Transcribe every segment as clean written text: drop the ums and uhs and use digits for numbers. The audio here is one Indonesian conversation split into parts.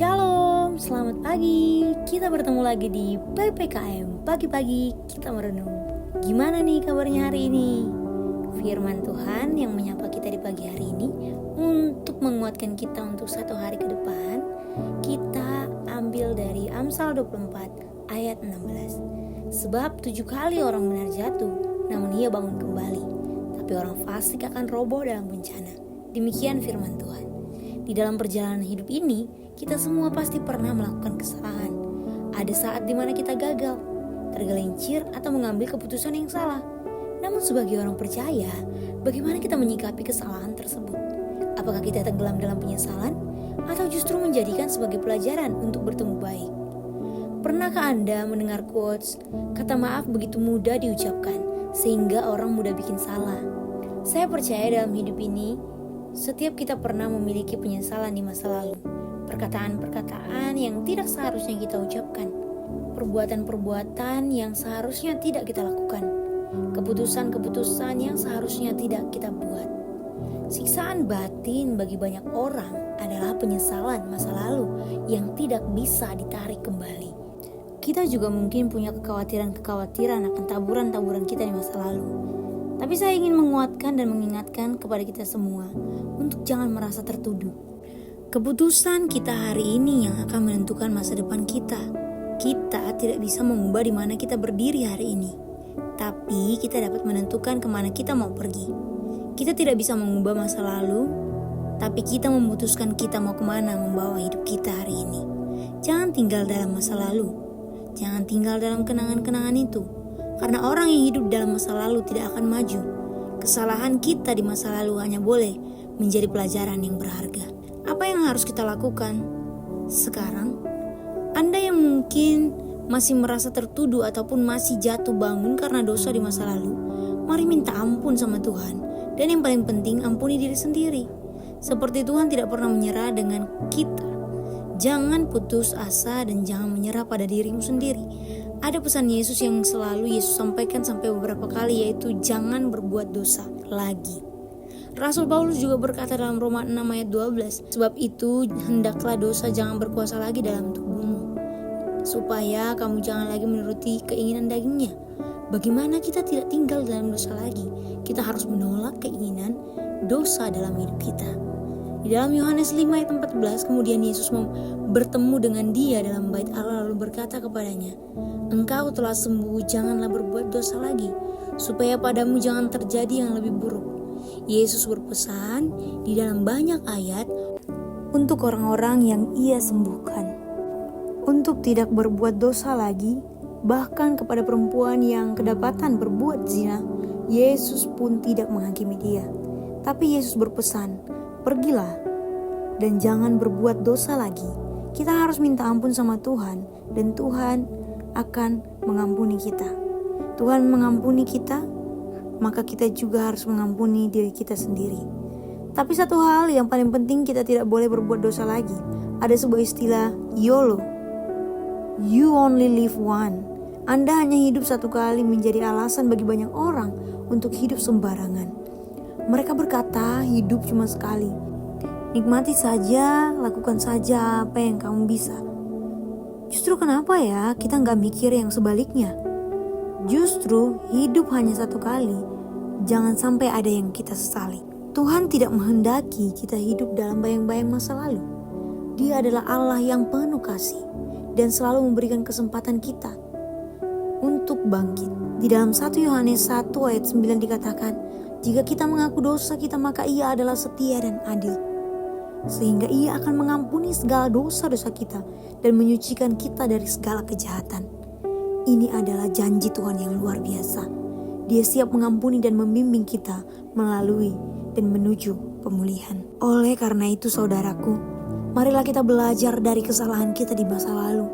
Shalom, selamat pagi. Kita bertemu lagi di PPKM. Pagi-pagi kita merenung. Gimana nih kabarnya hari ini? Firman Tuhan yang menyapa kita di pagi hari ini untuk menguatkan kita untuk satu hari ke depan, kita ambil dari Amsal 24 ayat 16. Sebab 7 kali orang benar jatuh, namun ia bangun kembali. Tapi orang fasik akan roboh dalam bencana. Demikian firman Tuhan. Di dalam perjalanan hidup ini, kita semua pasti pernah melakukan kesalahan. Ada saat di mana kita gagal, tergelincir atau mengambil keputusan yang salah. Namun sebagai orang percaya, bagaimana kita menyikapi kesalahan tersebut? Apakah kita tenggelam dalam penyesalan atau justru menjadikan sebagai pelajaran untuk bertemu baik? Pernahkah Anda mendengar quotes, kata maaf begitu mudah diucapkan sehingga orang mudah bikin salah? Saya percaya dalam hidup ini, setiap kita pernah memiliki penyesalan di masa lalu. Perkataan-perkataan yang tidak seharusnya kita ucapkan. Perbuatan-perbuatan yang seharusnya tidak kita lakukan. Keputusan-keputusan yang seharusnya tidak kita buat. Siksaan batin bagi banyak orang adalah penyesalan masa lalu yang tidak bisa ditarik kembali. Kita juga mungkin punya kekhawatiran-kekhawatiran akan taburan-taburan kita di masa lalu. Tapi saya ingin menguatkan dan mengingatkan kepada kita semua untuk jangan merasa tertuduh. Keputusan kita hari ini yang akan menentukan masa depan kita. Kita tidak bisa mengubah di mana kita berdiri hari ini, tapi kita dapat menentukan kemana kita mau pergi. Kita tidak bisa mengubah masa lalu, tapi kita memutuskan kita mau kemana membawa hidup kita hari ini. Jangan tinggal dalam masa lalu, jangan tinggal dalam kenangan-kenangan itu. Karena orang yang hidup dalam masa lalu tidak akan maju. Kesalahan kita di masa lalu hanya boleh menjadi pelajaran yang berharga. Apa yang harus kita lakukan sekarang? Anda yang mungkin masih merasa tertuduh ataupun masih jatuh bangun karena dosa di masa lalu, mari minta ampun sama Tuhan. Dan yang paling penting, ampuni diri sendiri. Seperti Tuhan tidak pernah menyerah dengan kita. Jangan putus asa dan jangan menyerah pada dirimu sendiri. Ada pesan Yesus yang selalu Yesus sampaikan sampai beberapa kali, yaitu jangan berbuat dosa lagi. Rasul Paulus juga berkata dalam Roma 6 ayat 12, sebab itu hendaklah dosa jangan berkuasa lagi dalam tubuhmu, supaya kamu jangan lagi menuruti keinginan dagingnya. Bagaimana kita tidak tinggal dalam dosa lagi? Kita harus menolak keinginan dosa dalam hidup kita. Di dalam Yohanes 5 ayat 14, kemudian Yesus bertemu dengan dia dalam bait Allah lalu berkata kepadanya, engkau telah sembuh, janganlah berbuat dosa lagi, supaya padamu jangan terjadi yang lebih buruk. Yesus berpesan di dalam banyak ayat untuk orang-orang yang ia sembuhkan, untuk tidak berbuat dosa lagi. Bahkan kepada perempuan yang kedapatan berbuat zina, Yesus pun tidak menghakimi dia. Tapi Yesus berpesan, pergilah dan jangan berbuat dosa lagi. Kita harus minta ampun sama Tuhan dan Tuhan akan mengampuni kita. Tuhan mengampuni kita, maka kita juga harus mengampuni diri kita sendiri. Tapi satu hal yang paling penting, kita tidak boleh berbuat dosa lagi. Ada sebuah istilah YOLO, you only live one. Anda hanya hidup satu kali menjadi alasan bagi banyak orang untuk hidup sembarangan. Mereka berkata hidup cuma sekali. Nikmati saja, lakukan saja apa yang kamu bisa. Justru kenapa ya kita gak mikir yang sebaliknya? Justru hidup hanya satu kali, jangan sampai ada yang kita sesali. Tuhan tidak menghendaki kita hidup dalam bayang-bayang masa lalu. Dia adalah Allah yang penuh kasih dan selalu memberikan kesempatan kita untuk bangkit. Di dalam 1 Yohanes 1 ayat 9 dikatakan, jika kita mengaku dosa kita, maka ia adalah setia dan adil, sehingga ia akan mengampuni segala dosa-dosa kita dan menyucikan kita dari segala kejahatan. Ini adalah janji Tuhan yang luar biasa. Dia siap mengampuni dan membimbing kita melalui dan menuju pemulihan. Oleh karena itu saudaraku, marilah kita belajar dari kesalahan kita di masa lalu.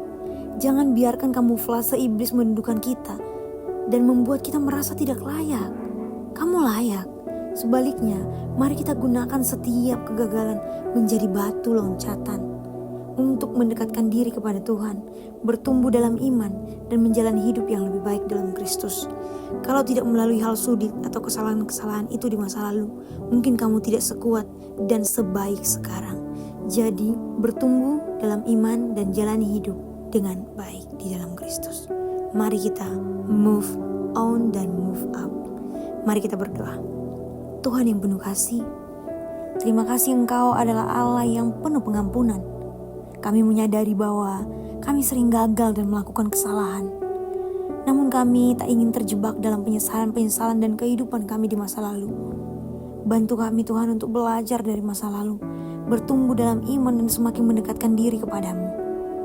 Jangan biarkan kamuflase iblis menundukkan kita dan membuat kita merasa tidak layak. Kamu layak. Sebaliknya, mari kita gunakan setiap kegagalan menjadi batu loncatan untuk mendekatkan diri kepada Tuhan, bertumbuh dalam iman, dan menjalani hidup yang lebih baik dalam Kristus. Kalau tidak melalui hal sulit atau kesalahan-kesalahan itu di masa lalu, mungkin kamu tidak sekuat dan sebaik sekarang. Jadi, bertumbuh dalam iman dan jalani hidup dengan baik di dalam Kristus. Mari kita move on dan move up. Mari kita berdoa. Tuhan yang penuh kasih, terima kasih Engkau adalah Allah yang penuh pengampunan. Kami menyadari bahwa kami sering gagal dan melakukan kesalahan. Namun kami tak ingin terjebak dalam penyesalan-penyesalan dan kehidupan kami di masa lalu. Bantu kami Tuhan untuk belajar dari masa lalu, bertumbuh dalam iman dan semakin mendekatkan diri kepadamu.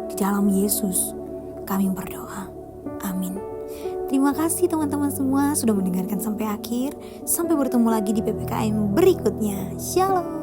Di dalam Yesus kami berdoa. Amin. Terima kasih teman-teman semua sudah mendengarkan sampai akhir. Sampai bertemu lagi di PPKM berikutnya. Shalom.